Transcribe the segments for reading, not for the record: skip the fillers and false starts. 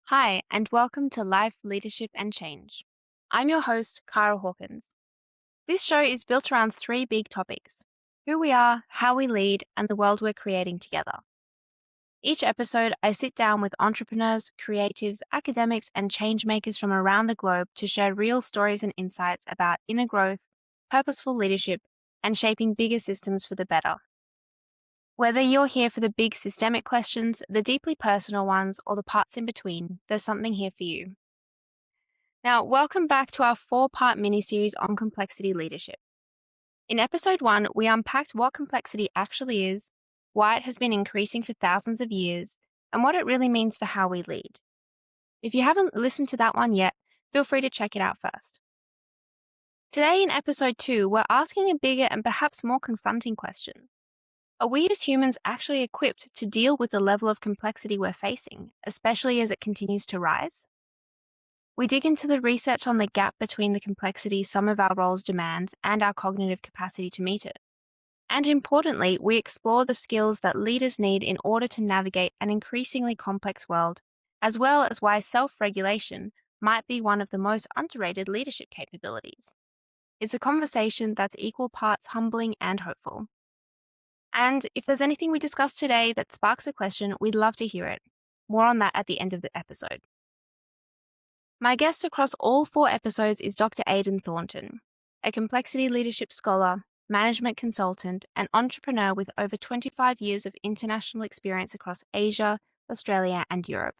Hi, and welcome to Life, Leadership and Change. I'm your host, Kara Hawkins. This show is built around three big topics: who we are, how we lead, and the world we're creating together. Each episode, I sit down with entrepreneurs, creatives, academics, and change makers from around the globe to share real stories and insights about inner growth, purposeful leadership, and shaping bigger systems for the better. Whether you're here for the big systemic questions, the deeply personal ones, or the parts in between, there's something here for you. Now, welcome back to our 4-part mini-series on complexity leadership. In episode 1, we unpacked what complexity actually is, why it has been increasing for thousands of years, and what it really means for how we lead. If you haven't listened to that one yet, feel free to check it out first. Today in episode 2, we're asking a bigger and perhaps more confronting question. Are we as humans actually equipped to deal with the level of complexity we're facing, especially as it continues to rise? We dig into the research on the gap between the complexity some of our roles demand and our cognitive capacity to meet it. And importantly, we explore the skills that leaders need in order to navigate an increasingly complex world, as well as why self-regulation might be one of the most underrated leadership capabilities. It's a conversation that's equal parts humbling and hopeful. And if there's anything we discuss today that sparks a question, we'd love to hear it. More on that at the end of the episode. My guest across all 4 episodes is Dr. Aiden Thornton, a complexity leadership scholar, management consultant, and entrepreneur with over 25 years of international experience across Asia, Australia, and Europe.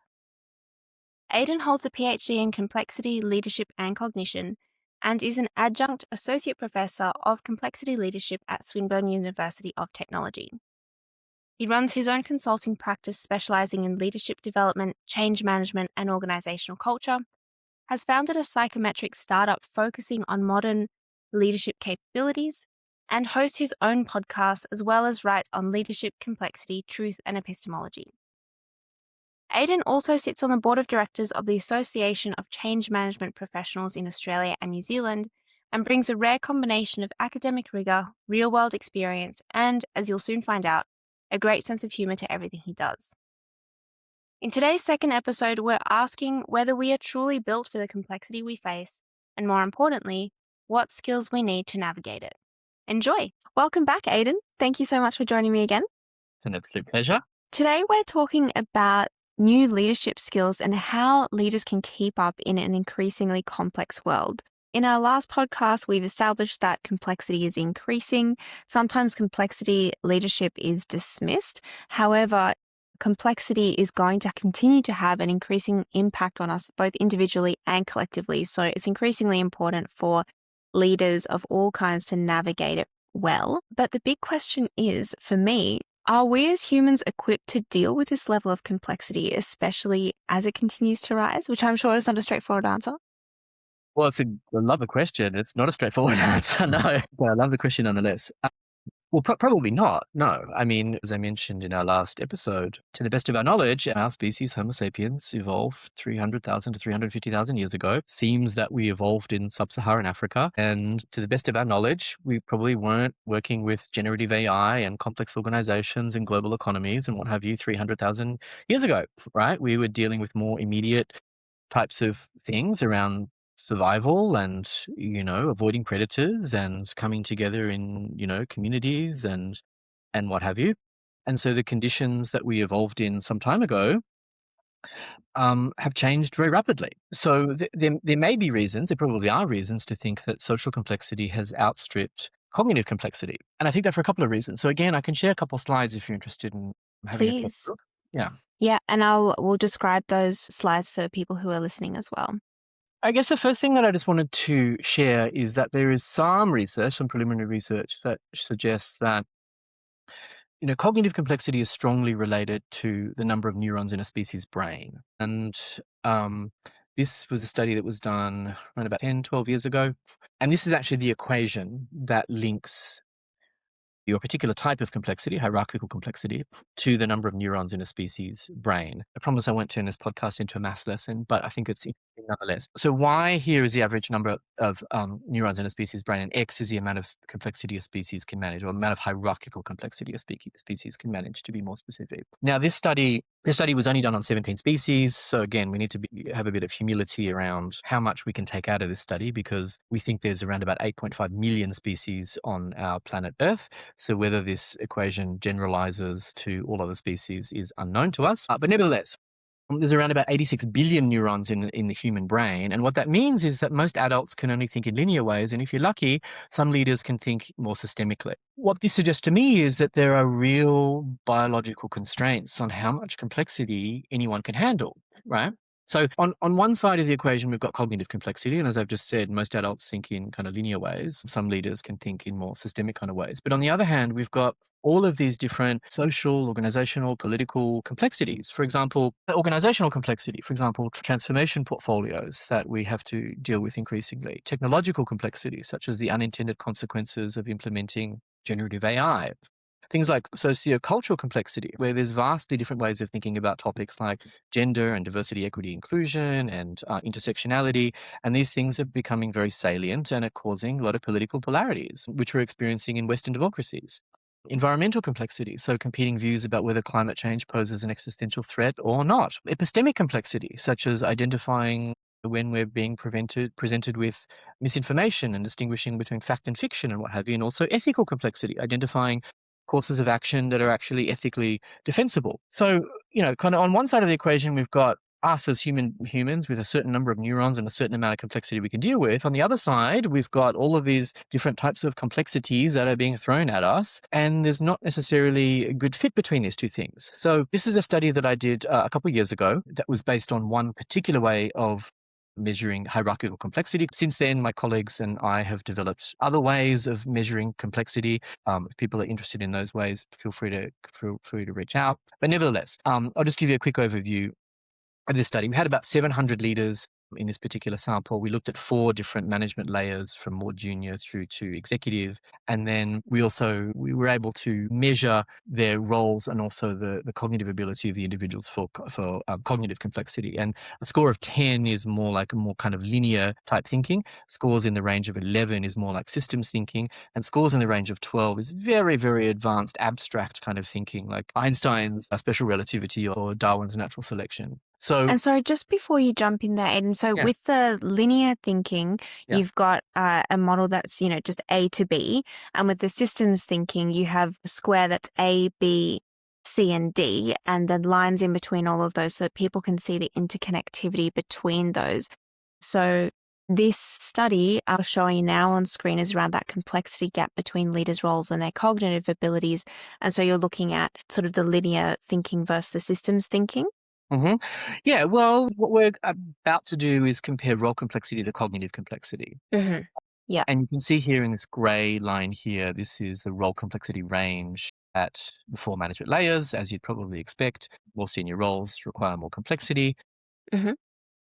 Aiden holds a PhD in complexity, leadership, and cognition, and is an adjunct associate professor of complexity leadership at Swinburne University of Technology. He runs his own consulting practice specializing in leadership development, change management, and organizational culture, has founded a psychometric startup focusing on modern leadership capabilities, and hosts his own podcast as well as writes on leadership, complexity, truth, and epistemology. Aiden also sits on the board of directors of the Association of Change Management Professionals in Australia and New Zealand, and brings a rare combination of academic rigor, real-world experience, and, as you'll soon find out, a great sense of humor to everything he does. In today's second episode, we're asking whether we are truly built for the complexity we face, and more importantly, what skills we need to navigate it. Enjoy. Welcome back, Aiden. Thank you so much for joining me again. It's an absolute pleasure. Today, we're talking about new leadership skills and how leaders can keep up in an increasingly complex world. In our last podcast, we've established that complexity is increasing. Sometimes complexity leadership is dismissed. However, complexity is going to continue to have an increasing impact on us, both individually and collectively. So it's increasingly important for leaders of all kinds to navigate it well. But the big question is, for me, are we as humans equipped to deal with this level of complexity, especially as it continues to rise? Which I'm sure is not a straightforward answer. Well, I love the question. It's not a straightforward answer, no. But I love the question nonetheless. Well, probably not, no. I mean, as I mentioned in our last episode, to the best of our knowledge, our species, Homo sapiens, evolved 300,000 to 350,000 years ago. Seems that we evolved in sub-Saharan Africa. And to the best of our knowledge, we probably weren't working with generative AI and complex organizations and global economies and what have you 300,000 years ago, right? We were dealing with more immediate types of things around survival and, avoiding predators and coming together in, communities and what have you. And so the conditions that we evolved in some time ago have changed very rapidly. So there may be reasons, there probably are reasons to think that social complexity has outstripped cognitive complexity. And I think that for a couple of reasons. So again, I can share a couple of slides if you're interested in having a Please. look. Yeah. Yeah, and we'll describe those slides for people who are listening as well. I guess the first thing that I just wanted to share is that there is some research, some preliminary research that suggests that, cognitive complexity is strongly related to the number of neurons in a species' brain. And this was a study that was done around about 10, 12 years ago. And this is actually the equation that links your particular type of complexity, hierarchical complexity, to the number of neurons in a species' brain. I promise I won't turn this podcast into a maths lesson, but I think it's interesting nonetheless. So Y here is the average number of neurons in a species' brain, and X is the amount of complexity a species can manage, or amount of hierarchical complexity a species can manage, to be more specific. Now, this study The study was only done on 17 species. So again, we need to have a bit of humility around how much we can take out of this study, because we think there's around about 8.5 million species on our planet Earth. So whether this equation generalizes to all other species is unknown to us. But nevertheless, there's around about 86 billion neurons in the human brain. And what that means is that most adults can only think in linear ways. And if you're lucky, some leaders can think more systemically. What this suggests to me is that there are real biological constraints on how much complexity anyone can handle, right? So on one side of the equation, we've got cognitive complexity. And as I've just said, most adults think in kind of linear ways. Some leaders can think in more systemic kind of ways. But on the other hand, we've got all of these different social, organizational, political complexities. For example, organizational complexity, for example, transformation portfolios that we have to deal with increasingly. Technological complexity, such as the unintended consequences of implementing generative AI. Things like sociocultural complexity, where there's vastly different ways of thinking about topics like gender and diversity, equity, inclusion, and intersectionality. And these things are becoming very salient and are causing a lot of political polarities, which we're experiencing in Western democracies. Environmental complexity, so competing views about whether climate change poses an existential threat or not. Epistemic complexity, such as identifying when we're being presented with misinformation and distinguishing between fact and fiction and what have you. And also ethical complexity, identifying courses of action that are actually ethically defensible. So, kind of on one side of the equation, we've got us as humans with a certain number of neurons and a certain amount of complexity we can deal with. On the other side, we've got all of these different types of complexities that are being thrown at us, and there's not necessarily a good fit between these two things. So this is a study that I did a couple of years ago that was based on one particular way of measuring hierarchical complexity. Since then, my colleagues and I have developed other ways of measuring complexity. If people are interested in those ways, feel free to reach out. But nevertheless, I'll just give you a quick overview of this study. We had about 700 leaders in this particular sample. We looked at 4 different management layers from more junior through to executive. And then we were able to measure their roles and also the cognitive ability of the individuals for cognitive complexity. And a score of 10 is more like a more kind of linear type thinking. Scores in the range of 11 is more like systems thinking. And scores in the range of 12 is very, very advanced, abstract kind of thinking, like Einstein's special relativity or Darwin's natural selection. And so just before you jump in there, Aiden, so Yeah. with the linear thinking, Yeah. you've got a model that's, just A to B. And with the systems thinking, you have a square that's A, B, C, and D, and then lines in between all of those so that people can see the interconnectivity between those. So this study I'll show you now on screen is around that complexity gap between leaders' roles and their cognitive abilities. And so you're looking at sort of the linear thinking versus the systems thinking. Mm-hmm. Yeah, well, what we're about to do is compare role complexity to cognitive complexity. Mm-hmm. Yeah. And you can see here in this gray line here, this is the role complexity range at the 4 management layers, as you'd probably expect. More senior roles require more complexity. Mm-hmm.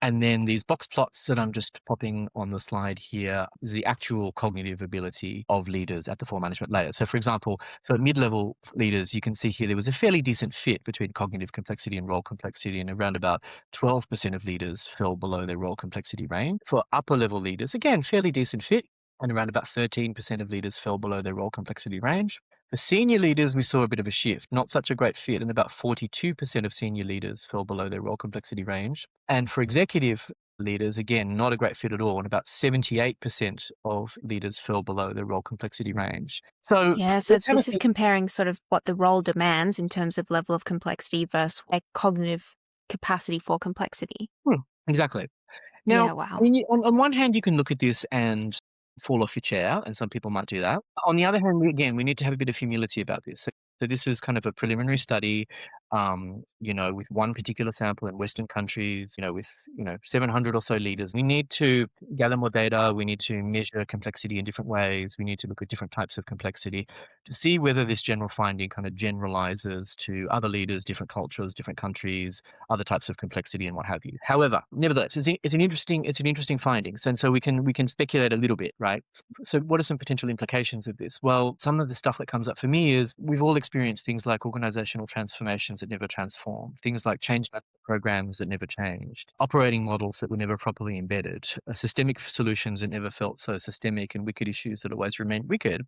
And then these box plots that I'm just popping on the slide here is the actual cognitive ability of leaders at the 4 management layers. So for example, at mid-level leaders, you can see here there was a fairly decent fit between cognitive complexity and role complexity, and around about 12% of leaders fell below their role complexity range. For upper level leaders, again, fairly decent fit, and around about 13% of leaders fell below their role complexity range. For senior leaders, we saw a bit of a shift, not such a great fit, and about 42% of senior leaders fell below their role complexity range. And for executive leaders, again, not a great fit at all, and about 78% of leaders fell below their role complexity range. So Yeah, so let's have a this is comparing sort of what the role demands in terms of level of complexity versus a cognitive capacity for complexity. exactly. Now, Yeah, wow. I mean, on one hand, you can look at this and fall off your chair, and some people might do that. On the other hand, we need to have a bit of humility about this. So this was kind of a preliminary study, with one particular sample in Western countries, with 700 or so leaders. We need to gather more data. We need to measure complexity in different ways. We need to look at different types of complexity to see whether this general finding kind of generalizes to other leaders, different cultures, different countries, other types of complexity, and what have you. However, nevertheless, it's an interesting finding, and so we can speculate a little bit, right? So, what are some potential implications of this? Well, some of the stuff that comes up for me is we've all experienced things like organizational transformations that never transformed, things like change management programs that never changed, operating models that were never properly embedded, systemic solutions that never felt so systemic, and wicked issues that always remained wicked,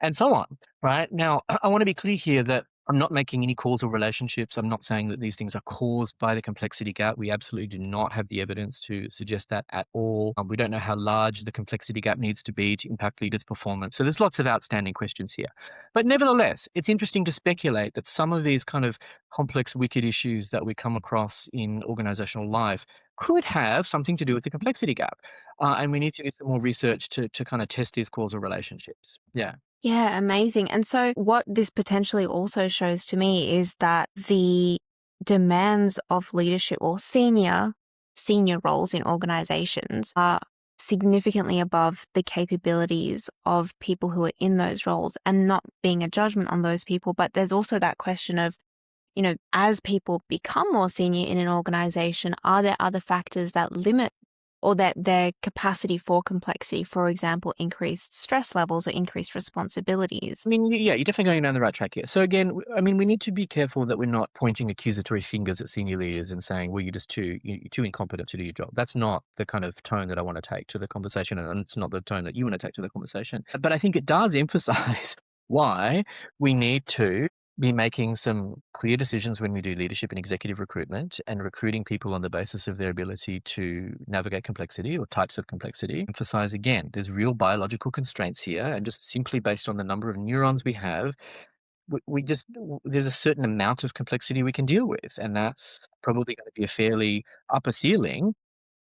and so on. Right now, I want to be clear here that I'm not making any causal relationships. I'm not saying that these things are caused by the complexity gap. We absolutely do not have the evidence to suggest that at all. We don't know how large the complexity gap needs to be to impact leaders' performance. So there's lots of outstanding questions here. But nevertheless, it's interesting to speculate that some of these kind of complex, wicked issues that we come across in organizational life could have something to do with the complexity gap. And we need to do some more research to kind of test these causal relationships. Yeah. Yeah, amazing. And so, what this potentially also shows to me is that the demands of leadership or senior roles in organizations are significantly above the capabilities of people who are in those roles, and not being a judgment on those people. But there's also that question of, as people become more senior in an organization, are there other factors that limit or that their capacity for complexity, for example, increased stress levels or increased responsibilities? I mean, yeah, you're definitely going down the right track here. So again, I mean, we need to be careful that we're not pointing accusatory fingers at senior leaders and saying, "Well, you're too incompetent to do your job." That's not the kind of tone that I want to take to the conversation, and it's not the tone that you want to take to the conversation. But I think it does emphasize why we need to be making some clear decisions when we do leadership and executive recruitment and recruiting people on the basis of their ability to navigate complexity or types of complexity. Emphasize again, there's real biological constraints here, and just simply based on the number of neurons we have, we just there's a certain amount of complexity we can deal with, and that's probably going to be a fairly upper ceiling.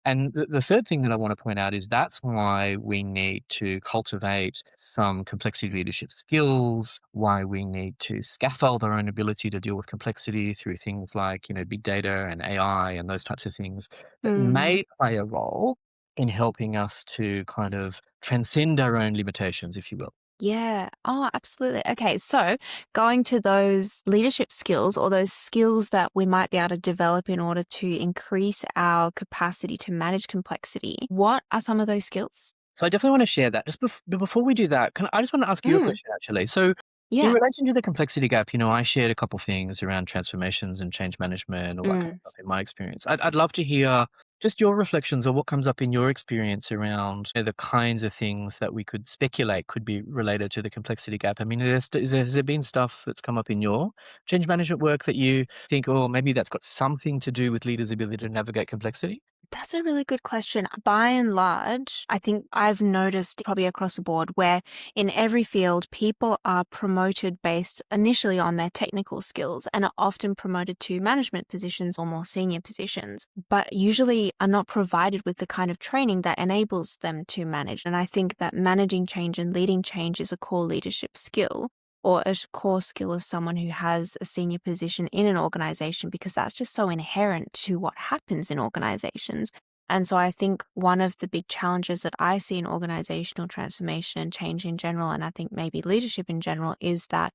And the third thing that I want to point out is that's why we need to cultivate some complexity leadership skills, why we need to scaffold our own ability to deal with complexity through things like, big data and AI and those types of things that Mm. may play a role in helping us to kind of transcend our own limitations, if you will. Yeah. Oh, absolutely. Okay. So, going to those leadership skills or those skills that we might be able to develop in order to increase our capacity to manage complexity, what are some of those skills? So I definitely want to share that. Just before we do that, I just want to ask you a Mm. question actually. So in Yeah. relation to the complexity gap, I shared a couple things around transformations and change management, all that kind of Mm. stuff in my experience. I'd love to hear just your reflections or what comes up in your experience around the kinds of things that we could speculate could be related to the complexity gap. I mean, has there been stuff that's come up in your change management work that you think, oh, maybe that's got something to do with leaders' ability to navigate complexity? That's a really good question. By and large, I think I've noticed probably across the board where in every field, people are promoted based initially on their technical skills and are often promoted to management positions or more senior positions, but usually are not provided with the kind of training that enables them to manage. And I think that managing change and leading change is a core leadership skill or a core skill of someone who has a senior position in an organization, because that's just so inherent to what happens in organizations. And so I think one of the big challenges that I see in organizational transformation and change in general, and I think maybe leadership in general, is that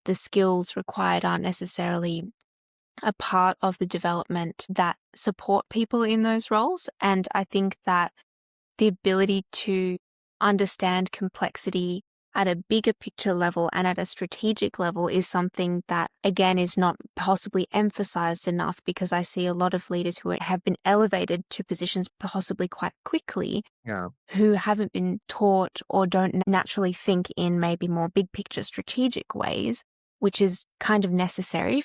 the skills required aren't necessarily a part of the development that support people in those roles. And I think that the ability to understand complexity at a bigger picture level and at a strategic level is something that, again, is not possibly emphasized enough, because I see a lot of leaders who have been elevated to positions possibly quite quickly Yeah. who haven't been taught or don't naturally think in maybe more big picture strategic ways, which is kind of necessary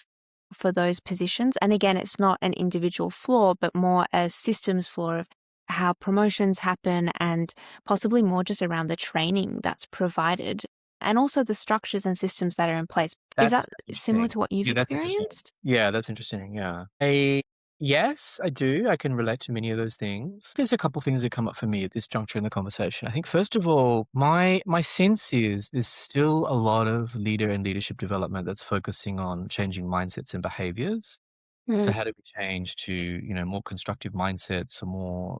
for those positions. And again, it's not an individual flaw, but more a systems flaw of how promotions happen and possibly more just around the training that's provided and also the structures and systems that are in place. Is That's that similar interesting. to what you've Yeah, that's interesting. experienced? Yeah, that's interesting, yeah. Yes, I do. I can relate to many of those things. There's a couple things that come up for me at this juncture in the conversation. I think first of all, my sense is there's still a lot of leader and leadership development that's focusing on changing mindsets and behaviors. So Mm. how do we change to, more constructive mindsets or more,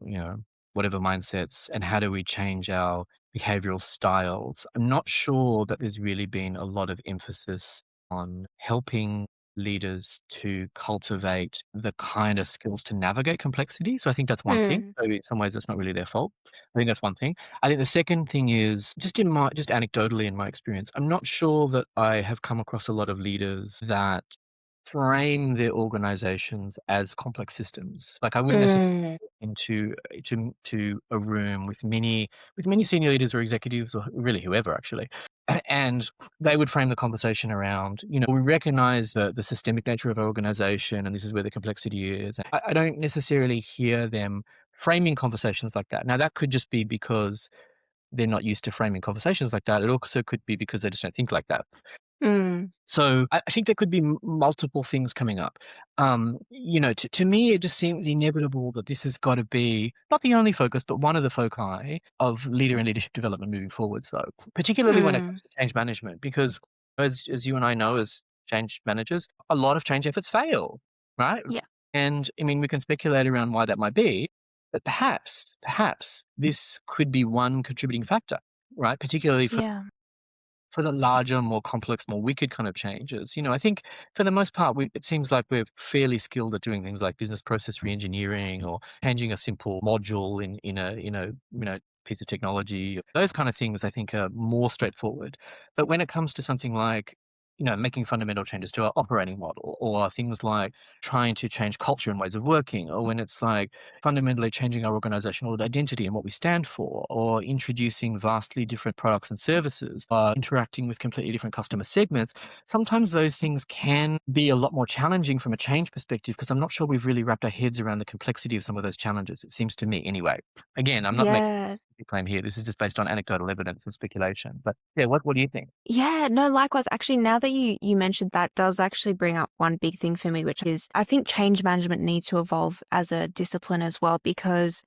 whatever mindsets, and how do we change our behavioral styles? I'm not sure that there's really been a lot of emphasis on helping leaders to cultivate the kind of skills to navigate complexity. So I think that's one thing. Mm. So in some ways, that's not really their fault. I think that's one thing. I think the second thing is just anecdotally in my experience, I'm not sure that I have come across a lot of leaders that frame their organizations as complex systems. Like I wouldn't necessarily Mm. walk into a room with many senior leaders or executives or really whoever actually, And they would frame the conversation around, we recognize the systemic nature of our organization, and this is where the complexity is. I don't necessarily hear them framing conversations like that. Now, that could just be because they're not used to framing conversations like that. It also could be because they just don't think like that. Mm. So I think there could be multiple things coming up. To me, it just seems inevitable that this has got to be not the only focus, but one of the foci of leader and leadership development moving forwards, though, particularly when it Mm. comes to change management, because as you and I know, as change managers, a lot of change efforts fail, right? Yeah. And I mean, we can speculate around why that might be, but perhaps this could be one contributing factor, right? Particularly Yeah. for the larger, more complex, more wicked kind of changes. I think for the most part, it seems like we're fairly skilled at doing things like business process reengineering or changing a simple module in a piece of technology. Those kind of things I think are more straightforward. But when it comes to something like making fundamental changes to our operating model, or things like trying to change culture and ways of working, or when it's like fundamentally changing our organizational identity and what we stand for, or introducing vastly different products and services, interacting with completely different customer segments, sometimes those things can be a lot more challenging from a change perspective, because I'm not sure we've really wrapped our heads around the complexity of some of those challenges, it seems to me anyway. Again, I'm not making Yeah. a claim here. This is just based on anecdotal evidence and speculation. But yeah, what do you think? Yeah, no, likewise. Actually, now that you mentioned that does actually bring up one big thing for me, which is I think change management needs to evolve as a discipline as well, because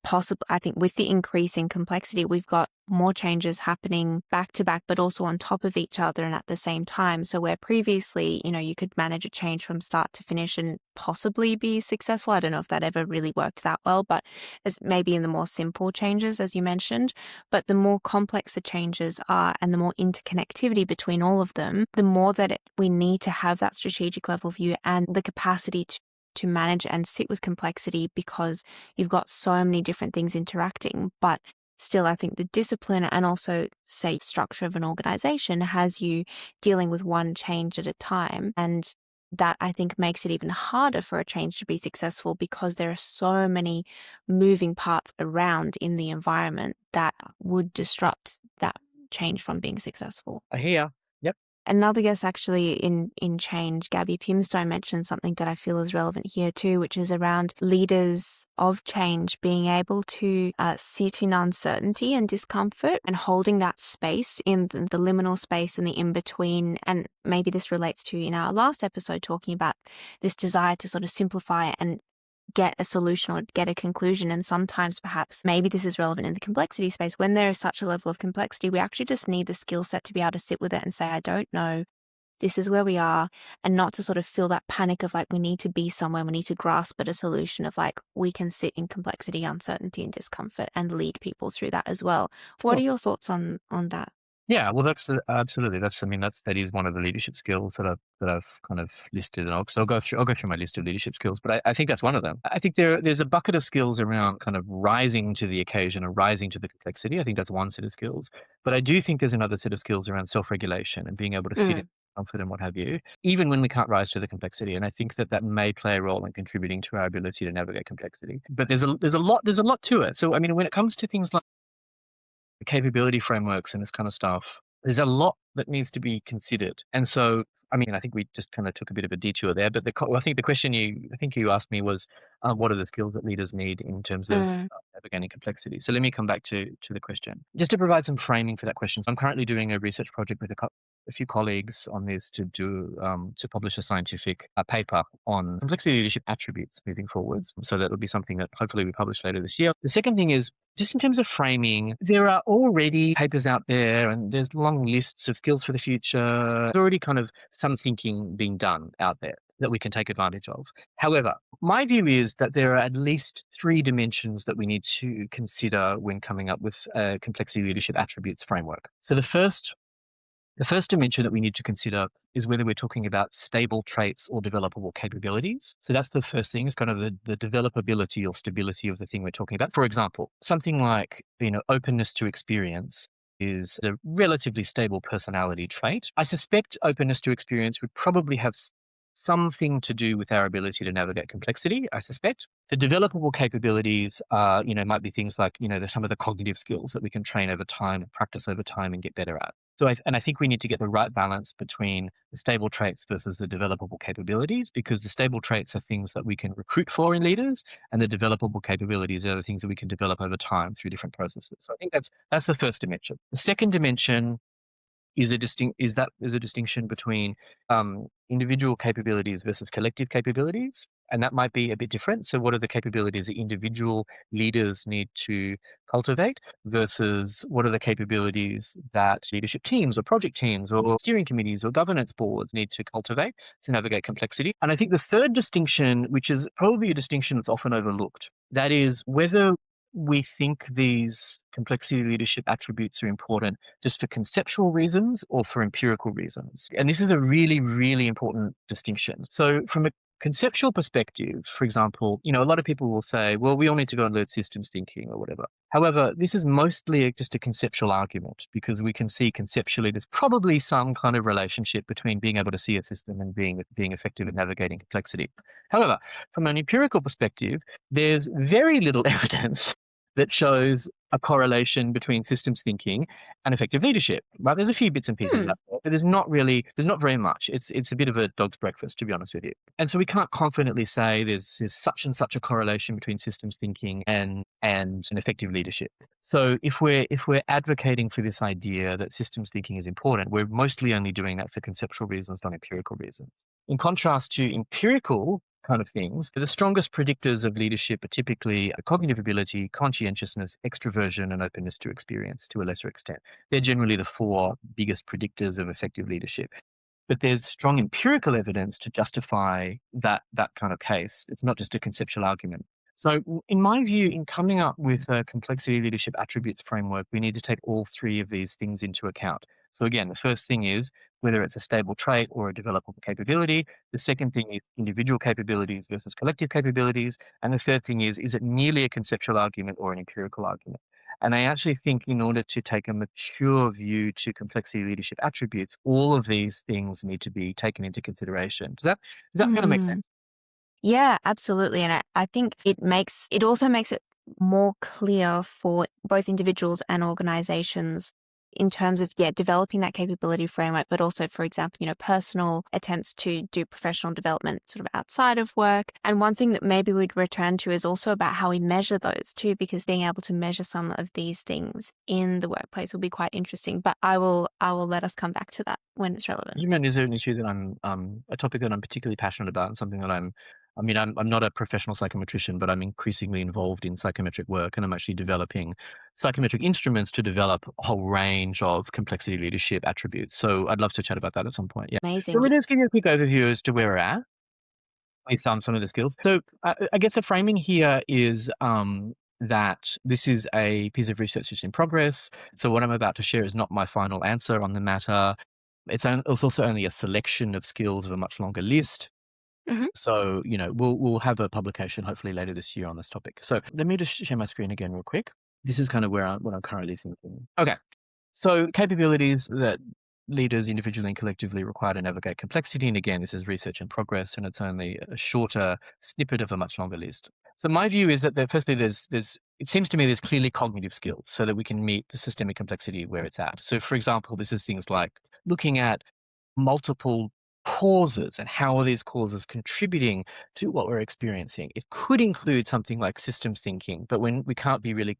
I think with the increasing complexity, we've got more changes happening back to back, but also on top of each other and at the same time. So where previously, you could manage a change from start to finish and possibly be successful. I don't know if that ever really worked that well, but as maybe in the more simple changes, as you mentioned. But the more complex the changes are and the more interconnectivity between all of them, the more that we need to have that strategic level view and the capacity to manage and sit with complexity, because you've got so many different things interacting. But still, I think the discipline and also, say, structure of an organization has you dealing with one change at a time. And that I think makes it even harder for a change to be successful, because there are so many moving parts around in the environment that would disrupt that change from being successful. I hear. Yep. Another guest actually in change, Gabby Pimstone, mentioned something that I feel is relevant here too, which is around leaders of change being able to sit in uncertainty and discomfort and holding that space in the liminal space and the in-between. And maybe this relates to in our last episode talking about this desire to sort of simplify and get a solution or get a conclusion. And sometimes perhaps maybe this is relevant in the complexity space. When there is such a level of complexity, we actually just need the skill set to be able to sit with it and say, I don't know, this is where we are, and not to sort of feel that panic of like, we need to be somewhere, we need to grasp at a solution of like, we can sit in complexity, uncertainty, and discomfort and lead people through that as well. What Sure. are your thoughts on that? Yeah, well, that's absolutely. That is one of the leadership skills that I've kind of listed. And so I'll go through my list of leadership skills, but I think that's one of them. I think there's a bucket of skills around kind of rising to the occasion or rising to the complexity. I think that's one set of skills. But I do think there's another set of skills around self-regulation and being able to sit in Mm. comfort and what have you, even when we can't rise to the complexity. And I think that may play a role in contributing to our ability to navigate complexity. But there's a lot to it. So I mean, when it comes to things like capability frameworks and this kind of stuff, there's a lot that needs to be considered. And so, I mean, I think we just kind of took a bit of a detour there, but I think the question you asked me was, what are the skills that leaders need in terms of Mm. navigating complexity? So let me come back to the question, just to provide some framing for that question. So I'm currently doing a research project with a few colleagues on this to publish a scientific paper on complexity leadership attributes moving forwards. So that will be something that hopefully we publish later this year. The second thing is, just in terms of framing, there are already papers out there and there's long lists of skills for the future. There's already kind of some thinking being done out there that we can take advantage of. However, my view is that there are at least three dimensions that we need to consider when coming up with a complexity leadership attributes framework. So the first dimension that we need to consider is whether we're talking about stable traits or developable capabilities. So that's the first thing, is kind of the developability or stability of the thing we're talking about. For example, something like, openness to experience is a relatively stable personality trait. I suspect openness to experience would probably have something to do with our ability to navigate complexity, I suspect. The developable capabilities are, might be things like, there's some of the cognitive skills that we can train over time, practice over time, and get better at. So, I think we need to get the right balance between the stable traits versus the developable capabilities, because the stable traits are things that we can recruit for in leaders, and the developable capabilities are the things that we can develop over time through different processes. So, I think that's the first dimension. The second dimension is a distinction between individual capabilities versus collective capabilities, and that might be a bit different. So, what are the capabilities that individual leaders need to cultivate versus what are the capabilities that leadership teams or project teams or steering committees or governance boards need to cultivate to navigate complexity? And I think the third distinction, which is probably a distinction that's often overlooked, that is whether we think these complexity leadership attributes are important just for conceptual reasons or for empirical reasons. And this is a really, really important distinction. So from a conceptual perspective, for example, a lot of people will say, well, we all need to go and learn systems thinking or whatever. However, this is mostly just a conceptual argument because we can see conceptually there's probably some kind of relationship between being able to see a system and being effective at navigating complexity. However, from an empirical perspective, there's very little evidence that shows a correlation between systems thinking and effective leadership. Right? There's a few bits and pieces Hmm. out there, but there's not very much. It's a bit of a dog's breakfast, to be honest with you. And so we can't confidently say there's such and such a correlation between systems thinking and an effective leadership. So if we're advocating for this idea that systems thinking is important, we're mostly only doing that for conceptual reasons, not empirical reasons. In contrast to empirical kind of things, the strongest predictors of leadership are typically cognitive ability, conscientiousness, extroversion, and openness to experience to a lesser extent. They're generally the four biggest predictors of effective leadership. But there's strong empirical evidence to justify that kind of case. It's not just a conceptual argument. So in my view, in coming up with a complexity leadership attributes framework, we need to take all three of these things into account. So again, the first thing is whether it's a stable trait or a developable capability. The second thing is individual capabilities versus collective capabilities. And the third thing is it merely a conceptual argument or an empirical argument? And I actually think in order to take a mature view to complexity leadership attributes, all of these things need to be taken into consideration. Does that kind of make sense? Mm. Yeah, absolutely. And I think it also makes it more clear for both individuals and organizations in terms of, developing that capability framework, but also, for example, personal attempts to do professional development sort of outside of work. And one thing that maybe we'd return to is also about how we measure those too, because being able to measure some of these things in the workplace will be quite interesting. But I will let us come back to that when it's relevant. Is there an issue that a topic that I'm particularly passionate about and something that I'm not a professional psychometrician, but I'm increasingly involved in psychometric work, and I'm actually developing psychometric instruments to develop a whole range of complexity leadership attributes. So I'd love to chat about that at some point. Yeah. So Amazing. let me just give you a quick overview as to where we're at with some of the skills. So I guess the framing here is that this is a piece of research that's in progress. So what I'm about to share is not my final answer on the matter. It's also only a selection of skills of a much longer list. Mhm. So, we'll have a publication hopefully later this year on this topic. So let me just share my screen again real quick. This is kind of what I'm currently thinking. Okay. So capabilities that leaders individually and collectively require to navigate complexity. And again, this is research in progress, and it's only a shorter snippet of a much longer list. So my view is that firstly, it seems to me there's clearly cognitive skills so that we can meet the systemic complexity where it's at. So for example, this is things like looking at multiple causes and how are these causes contributing to what we're experiencing. It could include something like systems thinking, but when we can't be really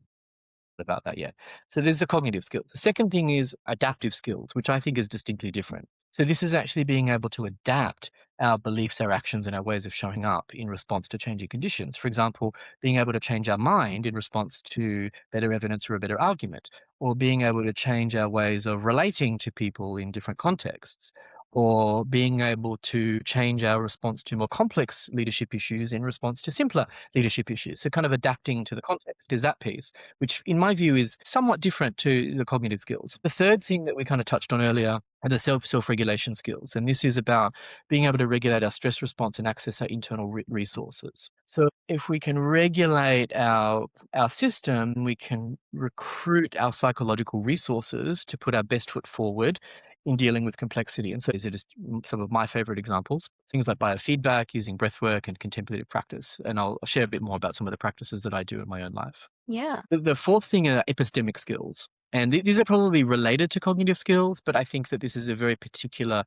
about that yet. So there's the cognitive skills. The second thing is adaptive skills, which I think is distinctly different. So this is actually being able to adapt our beliefs, our actions, and our ways of showing up in response to changing conditions. For example, being able to change our mind in response to better evidence or a better argument, or being able to change our ways of relating to people in different contexts, or being able to change our response to more complex leadership issues in response to simpler leadership issues. So kind of adapting to the context is that piece, which in my view is somewhat different to the cognitive skills. The third thing that we kind of touched on earlier are the self-regulation skills. And this is about being able to regulate our stress response and access our internal resources. So if we can regulate our system, we can recruit our psychological resources to put our best foot forward in dealing with complexity. And so these are just some of my favorite examples, things like biofeedback, using breathwork and contemplative practice. And I'll share a bit more about some of the practices that I do in my own life. Yeah. The fourth thing are epistemic skills. And these are probably related to cognitive skills, but I think that this is a very particular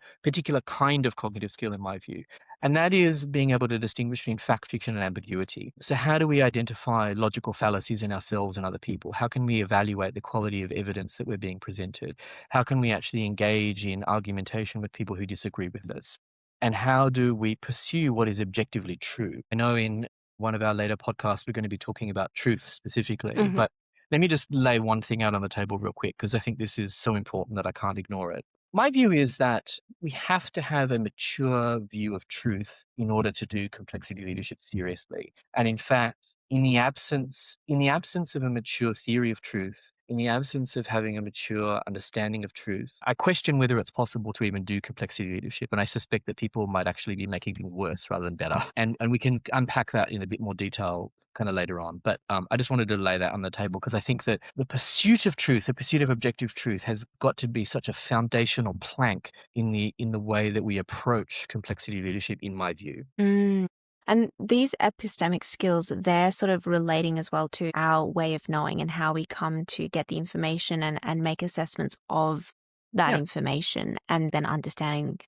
kind of cognitive skill in my view. And that is being able to distinguish between fact, fiction, and ambiguity. So how do we identify logical fallacies in ourselves and other people? How can we evaluate the quality of evidence that we're being presented? How can we actually engage in argumentation with people who disagree with us? And how do we pursue what is objectively true? I know in one of our later podcasts, we're going to be talking about truth specifically, Hmm. but let me just lay one thing out on the table real quick, because I think this is so important that I can't ignore it. My view is that we have to have a mature view of truth in order to do complexity leadership seriously. And in fact, in the absence of a mature theory of truth, in the absence of having a mature understanding of truth, I question whether it's possible to even do complexity leadership. And I suspect that people might actually be making things worse rather than better. And we can unpack that in a bit more detail kind of later on. But I just wanted to lay that on the table because I think that the pursuit of truth, the pursuit of objective truth, has got to be such a foundational plank in the way that we approach complexity leadership, in my view. Mm. And these epistemic skills, they're sort of relating as well to our way of knowing and how we come to get the information and make assessments of that Yeah. information and then understanding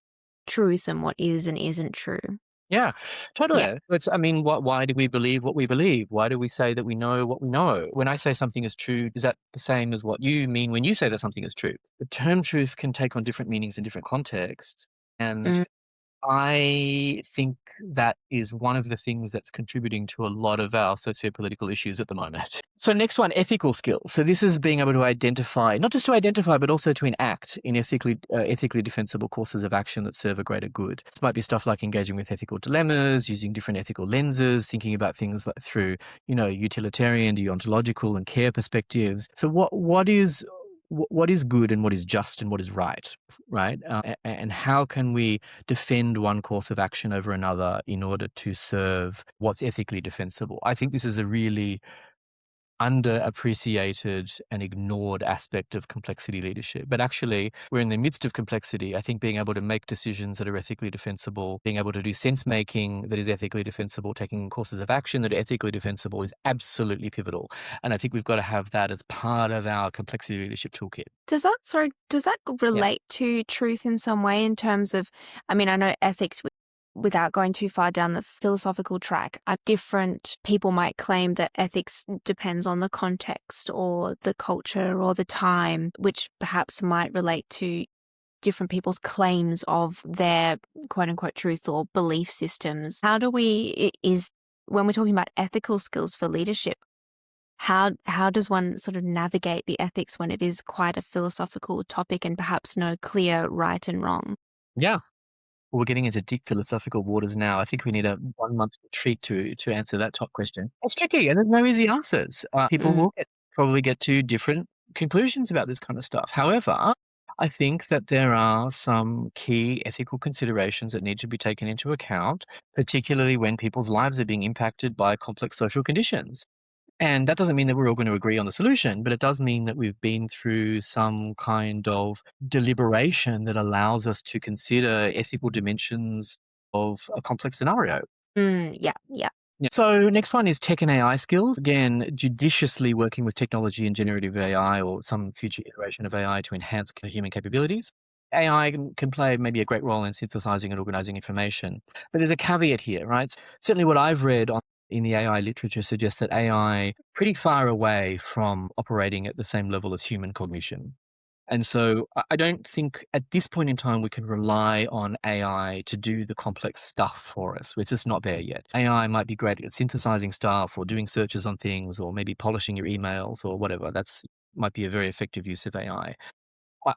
truth and what is and isn't true. Yeah, Yeah. totally. It's, I mean, why do we believe what we believe? Why do we say that we know what we know? When I say something is true, is that the same as what you mean when you say that something is true? The term truth can take on different meanings in different contexts. And Mm. I think that is one of the things that's contributing to a lot of our socio-political issues at the moment. So next one, ethical skills. So this is being able to identify, not just to identify, but also to enact in ethically defensible courses of action that serve a greater good. This might be stuff like engaging with ethical dilemmas, using different ethical lenses, thinking about things like through, utilitarian, deontological, and care perspectives. So what is good and what is just and what is right, right? And how can we defend one course of action over another in order to serve what's ethically defensible? I think this is a really underappreciated and ignored aspect of complexity leadership. But actually, we're in the midst of complexity. I think being able to make decisions that are ethically defensible, being able to do sense making that is ethically defensible, taking courses of action that are ethically defensible is absolutely pivotal. And I think we've got to have that as part of our complexity leadership toolkit. Does that Yeah. relate to truth in some way in terms of, I mean, I know ethics without going too far down the philosophical track, different people might claim that ethics depends on the context or the culture or the time, which perhaps might relate to different people's claims of their quote unquote truth or belief systems. How do is when we're talking about ethical skills for leadership, how does one sort of navigate the ethics when it is quite a philosophical topic and perhaps no clear right and wrong? Yeah. Well, we're getting into deep philosophical waters now. I think we need a 1 month retreat to answer that top question. It's tricky, and there's no easy answers. People Mm. will probably get to different conclusions about this kind of stuff. However, I think that there are some key ethical considerations that need to be taken into account, particularly when people's lives are being impacted by complex social conditions. And that doesn't mean that we're all going to agree on the solution, but it does mean that we've been through some kind of deliberation that allows us to consider ethical dimensions of a complex scenario. Yeah, yeah. Yeah. So next one is tech and AI skills. Again, judiciously working with technology and generative AI or some future iteration of AI to enhance human capabilities. AI can play maybe a great role in synthesizing and organizing information. But there's a caveat here, right? Certainly what I've read in the AI literature suggests that AI pretty far away from operating at the same level as human cognition. And so I don't think at this point in time we can rely on AI to do the complex stuff for us. It's just not there yet. AI might be great at synthesizing stuff or doing searches on things or maybe polishing your emails or whatever. That's might be a very effective use of AI.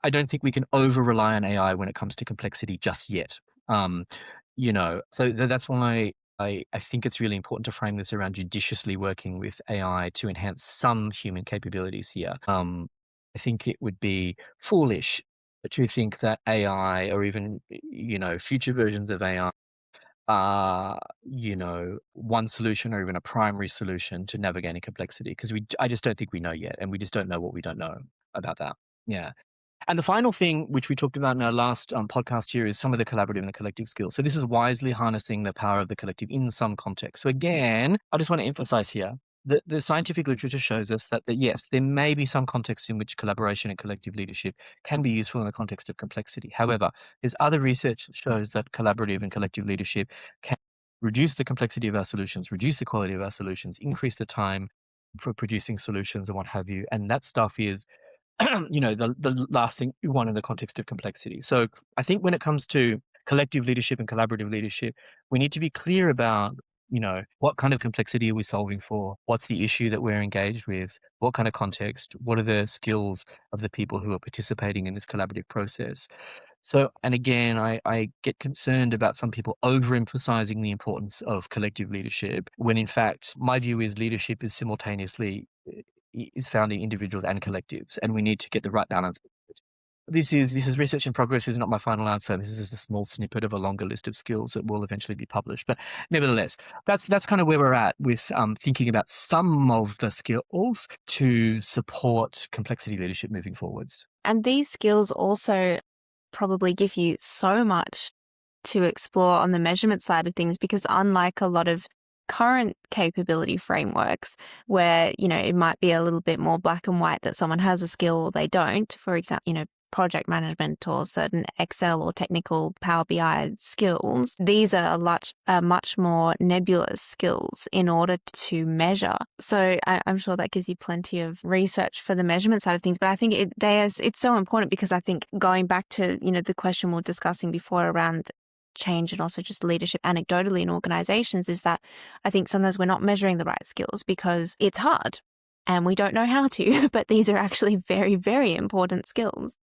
I don't think we can over rely on AI when it comes to complexity just yet. Um, so that's why I think it's really important to frame this around judiciously working with AI to enhance some human capabilities here. I think it would be foolish to think that AI or even, future versions of AI are, one solution or even a primary solution to navigating complexity because I just don't think we know yet. And we just don't know what we don't know about that. Yeah. And the final thing, which we talked about in our last podcast here, is some of the collaborative and the collective skills. So this is wisely harnessing the power of the collective in some context. So again, I just want to emphasize here that the scientific literature shows us that yes, there may be some contexts in which collaboration and collective leadership can be useful in the context of complexity. However, there's other research that shows that collaborative and collective leadership can reduce the complexity of our solutions, reduce the quality of our solutions, increase the time for producing solutions and what have you. And that stuff is the last thing you want in the context of complexity. So I think when it comes to collective leadership and collaborative leadership, we need to be clear about, what kind of complexity are we solving for? What's the issue that we're engaged with? What kind of context? What are the skills of the people who are participating in this collaborative process? So, and again, I get concerned about some people overemphasizing the importance of collective leadership when in fact, my view is leadership is simultaneously is found in individuals and collectives, and we need to get the right balance. This is research in progress. This is not my final answer. This is just a small snippet of a longer list of skills that will eventually be published. But nevertheless, that's kind of where we're at with thinking about some of the skills to support complexity leadership moving forwards. And these skills also probably give you so much to explore on the measurement side of things, because unlike a lot of current capability frameworks where, it might be a little bit more black and white that someone has a skill or they don't, for example, project management or certain Excel or technical Power BI skills, these are much more nebulous skills in order to measure. So I'm sure that gives you plenty of research for the measurement side of things. But I think it's so important because I think going back to, the question we were discussing before around change and also just leadership anecdotally in organizations is that I think sometimes we're not measuring the right skills because it's hard and we don't know how to, but these are actually very, very important skills.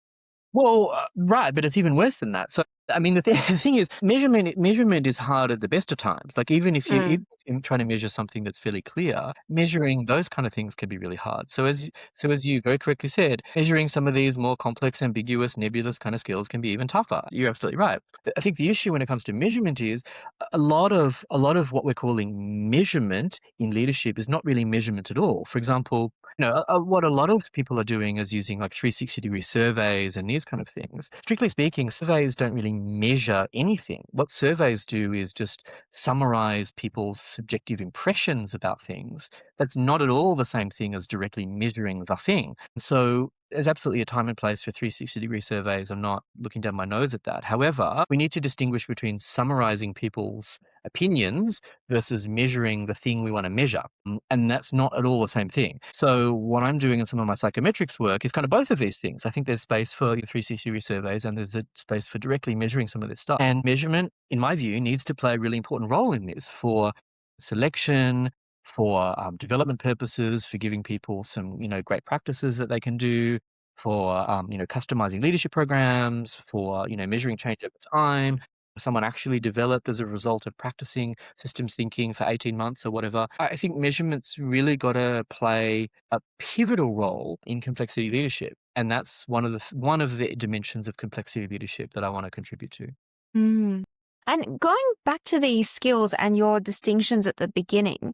Well, right, but it's even worse than that. So, I mean, the thing is, measurement is hard at the best of times. Like, even if you're trying to measure something that's fairly clear, measuring those kind of things can be really hard. So as you very correctly said, measuring some of these more complex, ambiguous, nebulous kind of skills can be even tougher. You're absolutely right. I think the issue when it comes to measurement is a lot of what we're calling measurement in leadership is not really measurement at all. For example, what a lot of people are doing is using like 360-degree surveys and these kind of things. Strictly speaking, surveys don't really measure anything. What surveys do is just summarize people's subjective impressions about things. That's not at all the same thing as directly measuring the thing. So there's absolutely a time and place for 360-degree surveys. I'm not looking down my nose at that. However, we need to distinguish between summarizing people's opinions versus measuring the thing we want to measure. And that's not at all the same thing. So what I'm doing in some of my psychometrics work is kind of both of these things. I think there's space for 360-degree surveys and there's a space for directly measuring some of this stuff. And measurement, in my view, needs to play a really important role in this for selection, for development purposes, for giving people some, great practices that they can do, for, customizing leadership programs, for, measuring change over time. Someone actually developed as a result of practicing systems thinking for 18 months or whatever. I think measurement's really got to play a pivotal role in complexity leadership. And that's one of the dimensions of complexity leadership that I want to contribute to. Mm. And going back to these skills and your distinctions at the beginning,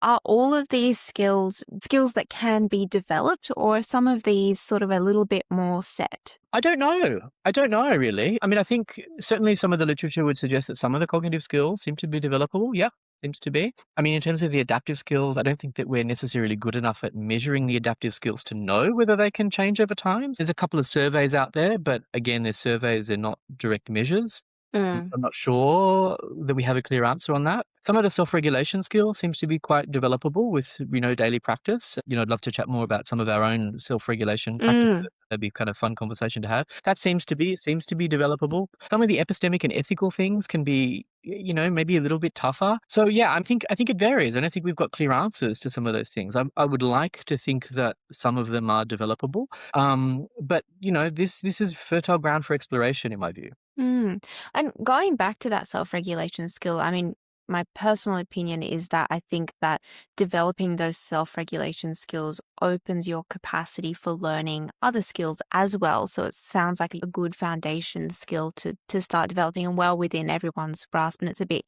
are all of these skills that can be developed, or are some of these sort of a little bit more set? I don't know really. I mean, I think certainly some of the literature would suggest that some of the cognitive skills seem to be developable. Yeah, seems to be. I mean, in terms of the adaptive skills, I don't think that we're necessarily good enough at measuring the adaptive skills to know whether they can change over time. There's a couple of surveys out there, but again, they're surveys, they're not direct measures. So I'm not sure that we have a clear answer on that. Some of the self-regulation skills seems to be quite developable with, daily practice. I'd love to chat more about some of our own self-regulation practices. That'd be kind of fun conversation to have. That seems to be developable. Some of the epistemic and ethical things can be, maybe a little bit tougher. So yeah, I think it varies. I don't think we've got clear answers to some of those things. I would like to think that some of them are developable. But this is fertile ground for exploration in my view. And going back to that self-regulation skill, I mean, my personal opinion is that I think that developing those self-regulation skills opens your capacity for learning other skills as well. So it sounds like a good foundation skill to start developing and well within everyone's grasp. And it's a bit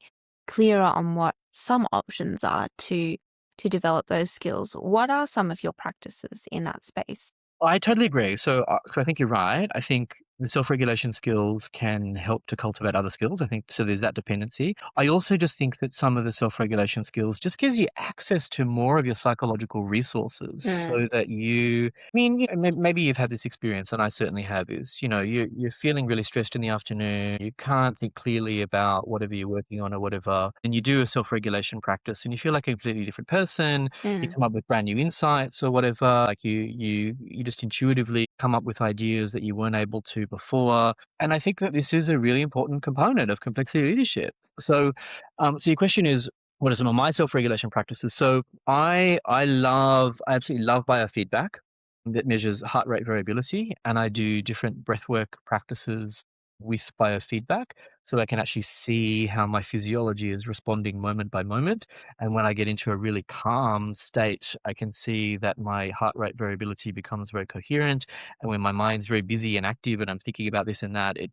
clearer on what some options are to develop those skills. What are some of your practices in that space? I totally agree. So I think you're right. I think the self-regulation skills can help to cultivate other skills. I think so. There's that dependency. I also just think that some of the self-regulation skills just gives you access to more of your psychological resources, Mm. so that you. I mean, maybe you've had this experience, and I certainly have. Is you're feeling really stressed in the afternoon. You can't think clearly about whatever you're working on or whatever, and you do a self-regulation practice, and you feel like a completely different person. You Mm. come up with brand new insights or whatever. Like you just intuitively come up with ideas that you weren't able to before. And I think that this is a really important component of complexity leadership. So your question is, what are some of my self-regulation practices? So I absolutely love biofeedback that measures heart rate variability, and I do different breathwork practices with biofeedback, so I can actually see how my physiology is responding moment by moment. And when I get into a really calm state, I can see that my heart rate variability becomes very coherent. And when my mind's very busy and active and I'm thinking about this and that, it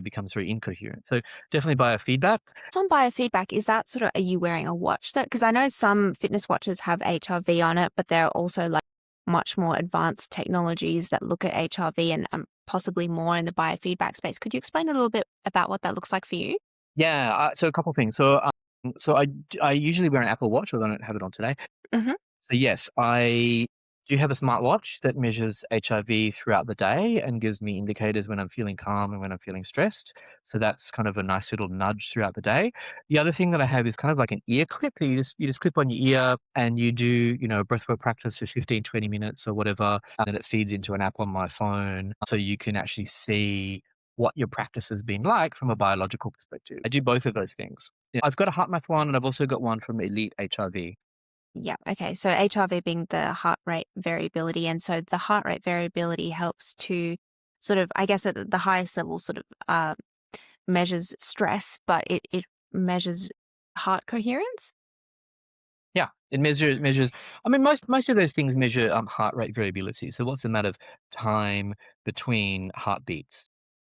becomes very incoherent. So definitely biofeedback. So on biofeedback, is that sort of, are you wearing a watch that, because I know some fitness watches have HRV on it, but there are also like much more advanced technologies that look at HRV and possibly more in the biofeedback space. Could you explain a little bit about what that looks like for you? Yeah. So a couple things. So I usually wear an Apple Watch, although I don't have it on today. Hmm. So yes, I do have a smartwatch that measures HRV throughout the day and gives me indicators when I'm feeling calm and when I'm feeling stressed. So that's kind of a nice little nudge throughout the day. The other thing that I have is kind of like an ear clip that you just clip on your ear, and you do, breathwork practice for 15, 20 minutes or whatever. And then it feeds into an app on my phone. So you can actually see what your practice has been like from a biological perspective. I do both of those things. Yeah. I've got a HeartMath one, and I've also got one from Elite HRV. Yeah. Okay. So HRV being the heart rate variability. And so the heart rate variability helps to sort of, I guess, at the highest level, sort of measures stress, but it measures heart coherence. Yeah, it measures. I mean, most of those things measure heart rate variability. So what's the amount of time between heartbeats?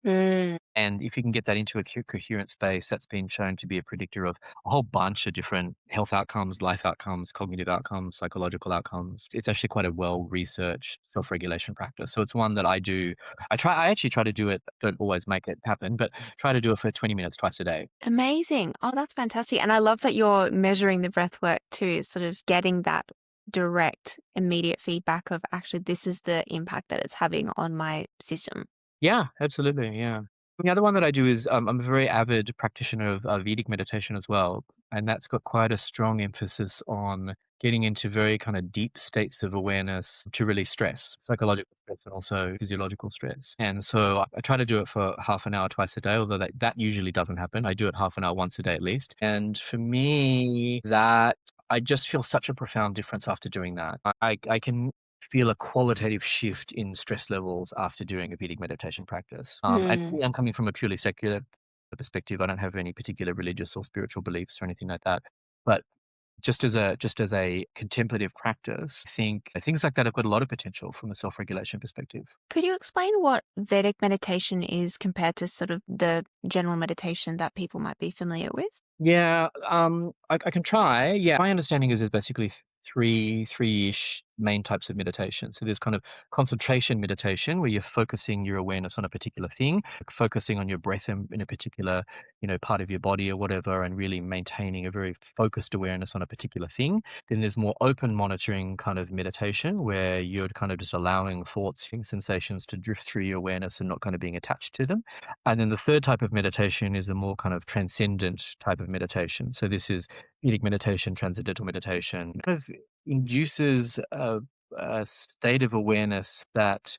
Mm. And if you can get that into a coherent space, that's been shown to be a predictor of a whole bunch of different health outcomes, life outcomes, cognitive outcomes, psychological outcomes. It's actually quite a well-researched self-regulation practice. So it's one that I do. I actually try to do it. Don't always make it happen, but try to do it for 20 minutes twice a day. Amazing. Oh, that's fantastic. And I love that you're measuring the breath work too, sort of getting that direct, immediate feedback of actually, this is the impact that it's having on my system. Yeah, absolutely. Yeah. The other one that I do is I'm a very avid practitioner of Vedic meditation as well. And that's got quite a strong emphasis on getting into very kind of deep states of awareness to release stress, psychological stress and also physiological stress. And so I try to do it for half an hour twice a day, although that usually doesn't happen. I do it half an hour once a day at least. And for me, that I just feel such a profound difference after doing that. I can feel a qualitative shift in stress levels after doing a Vedic meditation practice. And Mm. I'm coming from a purely secular perspective. I don't have any particular religious or spiritual beliefs or anything like that. But just as a contemplative practice, I think things like that have got a lot of potential from a self-regulation perspective. Could you explain what Vedic meditation is compared to sort of the general meditation that people might be familiar with? Yeah, I can try. Yeah, my understanding is there's basically three-ish main types of meditation. So there's kind of concentration meditation where you're focusing your awareness on a particular thing, like focusing on your breath in a particular, part of your body or whatever, and really maintaining a very focused awareness on a particular thing. Then there's more open monitoring kind of meditation where you're kind of just allowing thoughts, feelings, sensations to drift through your awareness and not kind of being attached to them. And then the third type of meditation is a more kind of transcendent type of meditation. So this is Vedic meditation, transcendental meditation, kind of induces a state of awareness that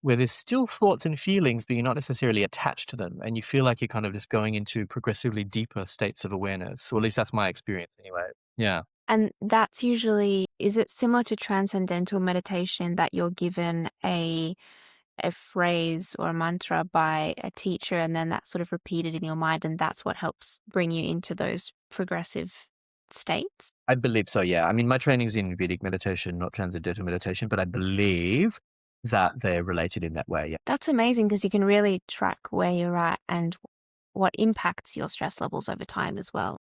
where there's still thoughts and feelings, but you're not necessarily attached to them, and you feel like you're kind of just going into progressively deeper states of awareness. Or at least that's my experience, anyway. Yeah. And that's usually, is it similar to transcendental meditation that you're given a phrase or a mantra by a teacher and then that's sort of repeated in your mind and that's what helps bring you into those progressive states? I believe so, yeah. I mean, my training's in Vedic meditation, not transcendental meditation, but I believe that they're related in that way, yeah. That's amazing because you can really track where you're at and what impacts your stress levels over time as well.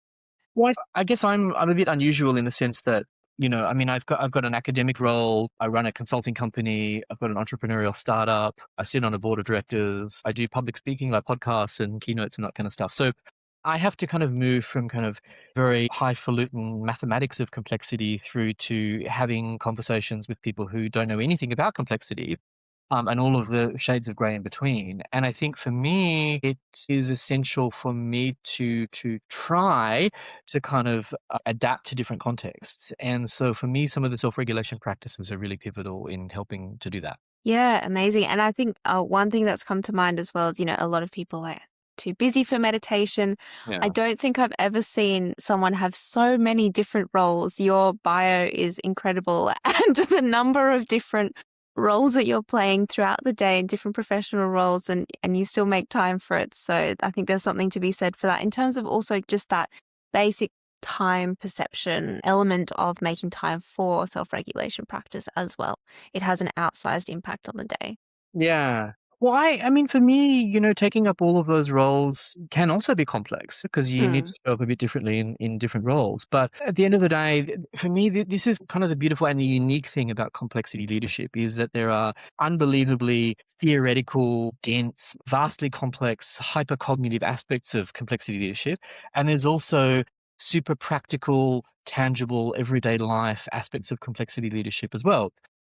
Well, I guess I'm a bit unusual in the sense that, I mean, I've got an academic role. I run a consulting company. I've got an entrepreneurial startup. I sit on a board of directors. I do public speaking, like podcasts and keynotes and that kind of stuff. So I have to kind of move from kind of very highfalutin mathematics of complexity through to having conversations with people who don't know anything about complexity, and all of the shades of gray in between. And I think for me, it is essential for me to try to kind of adapt to different contexts. And so for me, some of the self-regulation practices are really pivotal in helping to do that. Yeah, amazing. And I think one thing that's come to mind as well is, a lot of people like too busy for meditation. I Yeah. don't think I've ever seen someone have so many different roles. Your bio is incredible, and the number of different roles that you're playing throughout the day and different professional roles, and you still make time for it. So I think there's something to be said for that in terms of also just that basic time perception element of making time for self-regulation practice as well. It has an outsized impact on the day. Yeah. Well, I mean, for me, taking up all of those roles can also be complex because you need Mm. to show up a bit differently in different roles. But at the end of the day, for me, this is kind of the beautiful and the unique thing about complexity leadership is that there are unbelievably theoretical, dense, vastly complex, hypercognitive aspects of complexity leadership. And there's also super practical, tangible, everyday life aspects of complexity leadership as well.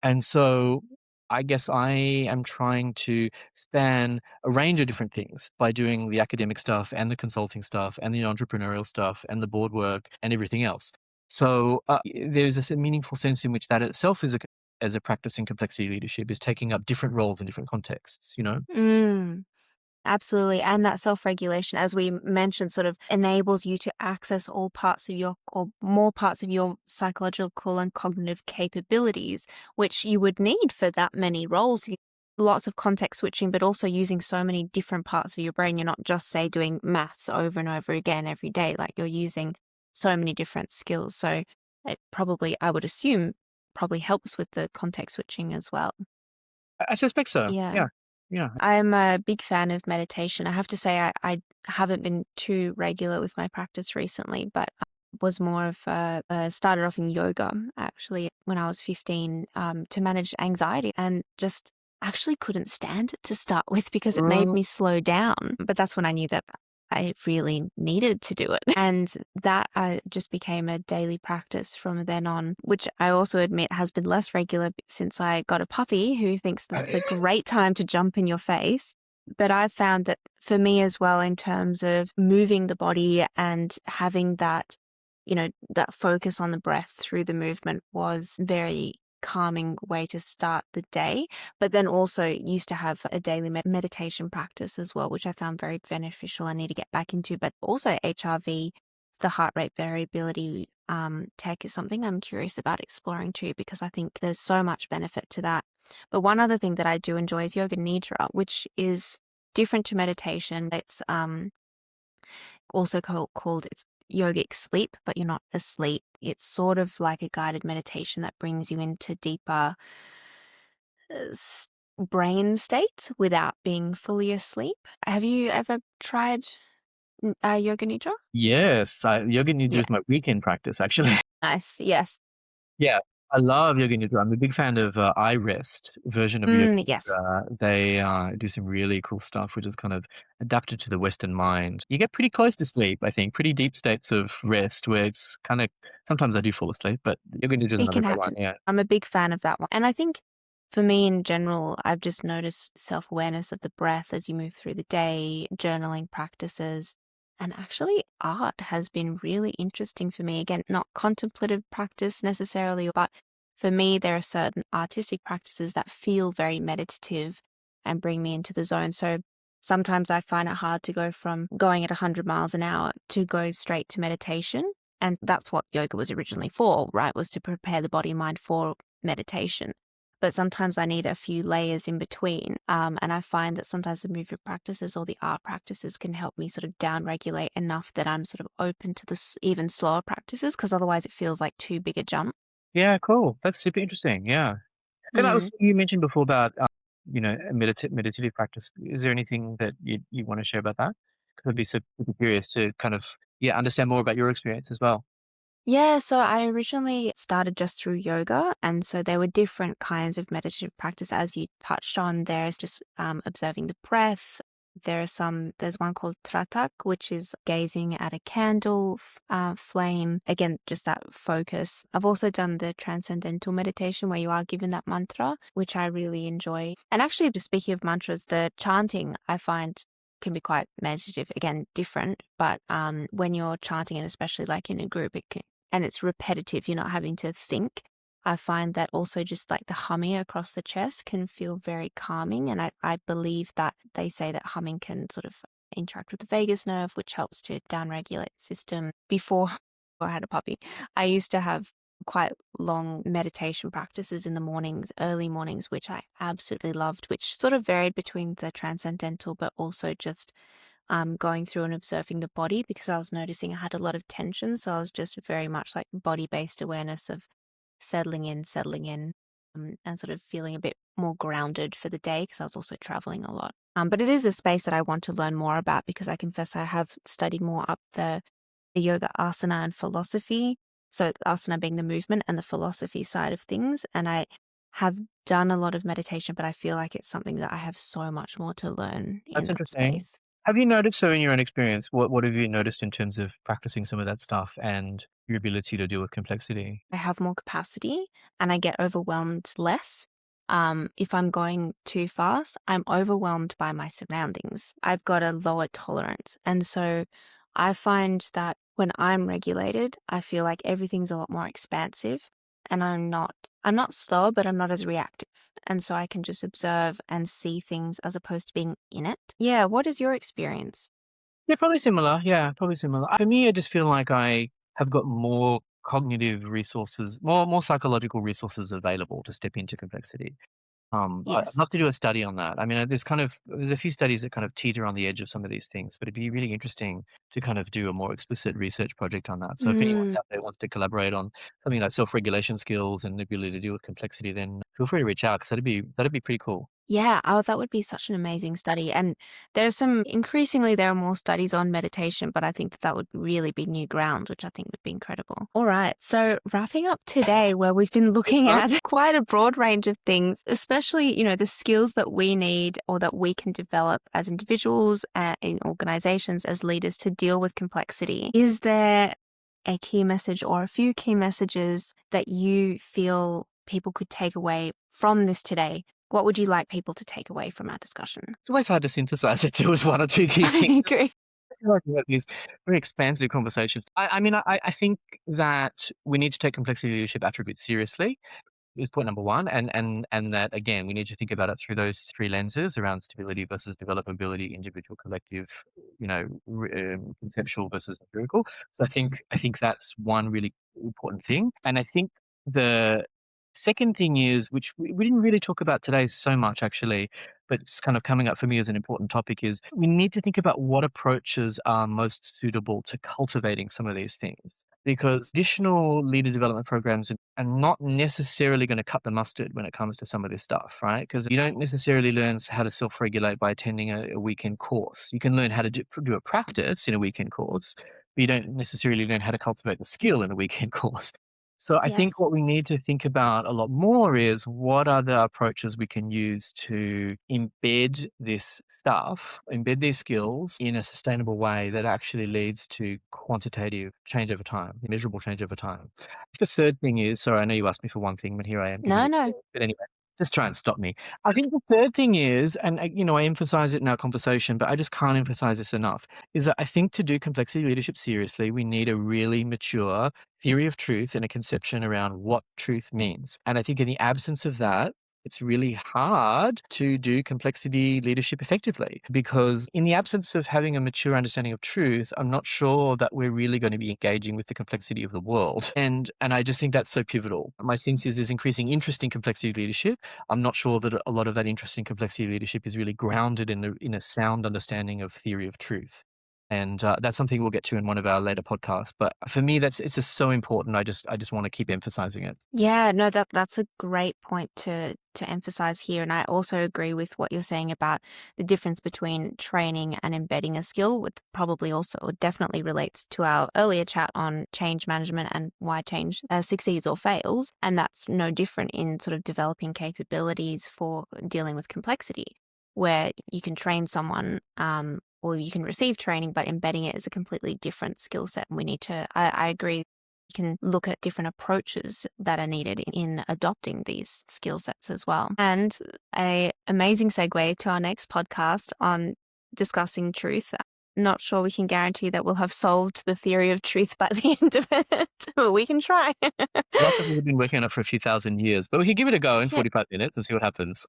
And so I guess I am trying to span a range of different things by doing the academic stuff and the consulting stuff and the entrepreneurial stuff and the board work and everything else. So there's this meaningful sense in which that itself is as a practice in complexity leadership is taking up different roles in different contexts, you know? Mm. Absolutely. And that self regulation, as we mentioned, sort of enables you to access all parts of your, or more parts of your psychological and cognitive capabilities, which you would need for that many roles. Lots of context switching, but also using so many different parts of your brain. You're not just, say, doing maths over and over again every day, like you're using so many different skills. So it probably, I would assume, probably helps with the context switching as well. I suspect so. Yeah. Yeah. Yeah. I'm a big fan of meditation. I have to say, I haven't been too regular with my practice recently, but I was more of started off in yoga actually when I was 15 to manage anxiety and just actually couldn't stand it to start with because it made Mm, me slow down. But that's when I knew that I really needed to do it. And that just became a daily practice from then on, which I also admit has been less regular since I got a puppy who thinks that's a great time to jump in your face. But I've found that for me as well, in terms of moving the body and having that, that focus on the breath through the movement was very calming way to start the day, but then also used to have a daily meditation practice as well, which I found very beneficial. I need to get back into, but also HRV, the heart rate variability tech is something I'm curious about exploring too, because I think there's so much benefit to that. But one other thing that I do enjoy is yoga nidra, which is different to meditation. It's also called it's yogic sleep, but you're not asleep. It's sort of like a guided meditation that brings you into deeper brain states without being fully asleep. Have you ever tried yoga nidra? yes. Yoga Nidra Yeah, is my weekend practice, actually. nice. Yes. Yeah, I love Yoga Nidra. I'm a big fan of iRest version of Yoga Yes. Nidra. They do some really cool stuff, which is kind of adapted to the Western mind. You get pretty close to sleep, I think, pretty deep states of rest where it's kind of sometimes I do fall asleep, but Yoga Nidra is It another can great one. happen. Yeah. I'm a big fan of that one. And I think for me in general, I've just noticed self awareness of the breath as you move through the day, journaling practices, and actually art has been really interesting for me. Again, not contemplative practice necessarily, but for me, there are certain artistic practices that feel very meditative and bring me into the zone. So sometimes I find it hard to go from going at 100 miles an hour to go straight to meditation, and that's what yoga was originally for, right? Was to prepare the body and mind for meditation. But sometimes I need a few layers in between. And I find that sometimes the movement practices or the art practices can help me sort of down regulate enough that I'm sort of open to the even slower practices, because otherwise it feels like too big a jump. Yeah, cool. That's super interesting. Yeah. And that Mm. was you mentioned before about a meditative practice. Is there anything that you want to share about that? Because I'd be super curious to kind of understand more about your experience as well. Yeah, so I originally started just through yoga. And so there were different kinds of meditative practice, as you touched on. There's just observing the breath. There's one called Tratak, which is gazing at a candle flame. Again, just that focus. I've also done the transcendental meditation where you are given that mantra, which I really enjoy. And actually, just speaking of mantras, the chanting I find can be quite meditative, again different, but when you're chanting, and especially like in a group, and it's repetitive, you're not having to think. I find that also just like the humming across the chest can feel very calming. And I believe that they say that humming can sort of interact with the vagus nerve, which helps to downregulate the system. Before I had a puppy, I used to have quite long meditation practices in the mornings, early mornings, which I absolutely loved, which sort of varied between the transcendental, but also just going through and observing the body, because I was noticing I had a lot of tension. So I was just very much like body based awareness of settling in, and sort of feeling a bit more grounded for the day, because I was also traveling a lot. But it is a space that I want to learn more about, because I confess I have studied more up the yoga asana and philosophy. So asana being the movement and the philosophy side of things. And I have done a lot of meditation, but I feel like it's something that I have so much more to learn That's in that interesting. space. Have you noticed, so in your own experience, what have you noticed in terms of practicing some of that stuff and your ability to deal with complexity? I have more capacity and I get overwhelmed less. If I'm going too fast, I'm overwhelmed by my surroundings. I've got a lower tolerance. And so I find that when I'm regulated, I feel like everything's a lot more expansive, and I'm not slow, but I'm not as reactive. And so I can just observe and see things as opposed to being in it. Yeah, what is your experience? Yeah, probably similar. Yeah, probably similar. For me, I just feel like I have got more cognitive resources, more psychological resources available to step into complexity. I'd Yes. love to do a study on that. I mean, there's a few studies that kind of teeter on the edge of some of these things, but it'd be really interesting to kind of do a more explicit research project on that. So if anyone Mm. out there wants to collaborate on something like self-regulation skills and the ability to deal with complexity, then feel free to reach out because that'd be pretty cool. Yeah, oh, that would be such an amazing study. And increasingly, there are more studies on meditation, but I think that that would really be new ground, which I think would be incredible. All right. So, wrapping up today, where we've been Good looking stuff. at quite a broad range of things, especially, the skills that we need or that we can develop as individuals, in organizations, as leaders to deal with complexity. Is there a key message or a few key messages that you feel people could take away from this today? What would you like people to take away from our discussion? It's always hard to synthesize it to as one or two key I things. agree. I feel like we have these very expansive conversations. I mean, I think that we need to take complexity leadership attributes seriously. Is point number one, and that again, we need to think about it through those three lenses around stability versus developability, individual, collective, conceptual versus empirical. So I think that's one really important thing, and I think the second thing is, which we didn't really talk about today so much actually, but it's kind of coming up for me as an important topic, is we need to think about what approaches are most suitable to cultivating some of these things. Because traditional leader development programs are not necessarily going to cut the mustard when it comes to some of this stuff, right? Because you don't necessarily learn how to self regulate by attending a weekend course. You can learn how to do a practice in a weekend course, but you don't necessarily learn how to cultivate the skill in a weekend course. So I think Yes. what we need to think about a lot more is what are the approaches we can use to embed this stuff, embed these skills in a sustainable way that actually leads to quantitative change over time, measurable change over time. The third thing is, sorry, I know you asked me for one thing, but here I am giving No, you a no. third. But anyway, just try and stop me. I think the third thing is, and I emphasize it in our conversation, but I just can't emphasize this enough, is that I think to do complexity leadership seriously, we need a really mature theory of truth and a conception around what truth means. And I think in the absence of that, it's really hard to do complexity leadership effectively because in the absence of having a mature understanding of truth, I'm not sure that we're really going to be engaging with the complexity of the world. And I just think that's so pivotal. My sense is there's increasing interest in complexity leadership. I'm not sure that a lot of that interest in complexity leadership is really grounded in a sound understanding of theory of truth. And that's something we'll get to in one of our later podcasts. But for me, it's just so important. I just want to keep emphasizing it. Yeah, no, that's a great point to emphasize here. And I also agree with what you're saying about the difference between training and embedding a skill, which probably also or definitely relates to our earlier chat on change management and why change succeeds or fails. And that's no different in sort of developing capabilities for dealing with complexity, where you can train someone or you can receive training, but embedding it is a completely different skill set. And we need to, I agree, can look at different approaches that are needed in adopting these skill sets as well. And an amazing segue to our next podcast on discussing truth. Not sure we can guarantee that we'll have solved the theory of truth by the end of it, but we can try. Lots of people have been working on it for a few thousand years, but we can give it a go in Yeah. 45 minutes and see what happens.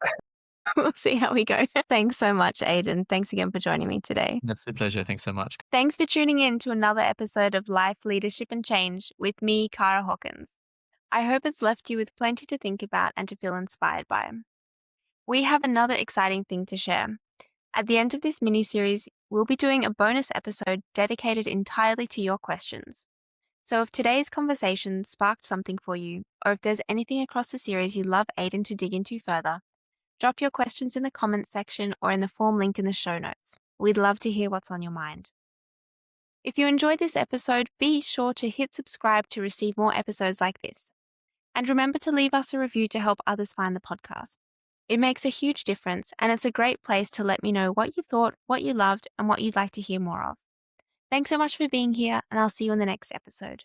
We'll see how we go. Thanks so much, Aiden. Thanks again for joining me today. That's a pleasure. Thanks so much. Thanks for tuning in to another episode of Life, Leadership and Change with me, Cara Hawkins. I hope it's left you with plenty to think about and to feel inspired by. We have another exciting thing to share. At the end of this mini-series, we'll be doing a bonus episode dedicated entirely to your questions. So if today's conversation sparked something for you, or if there's anything across the series you'd love Aiden to dig into further, drop your questions in the comments section or in the form linked in the show notes. We'd love to hear what's on your mind. If you enjoyed this episode, be sure to hit subscribe to receive more episodes like this. And remember to leave us a review to help others find the podcast. It makes a huge difference, and it's a great place to let me know what you thought, what you loved, and what you'd like to hear more of. Thanks so much for being here, and I'll see you in the next episode.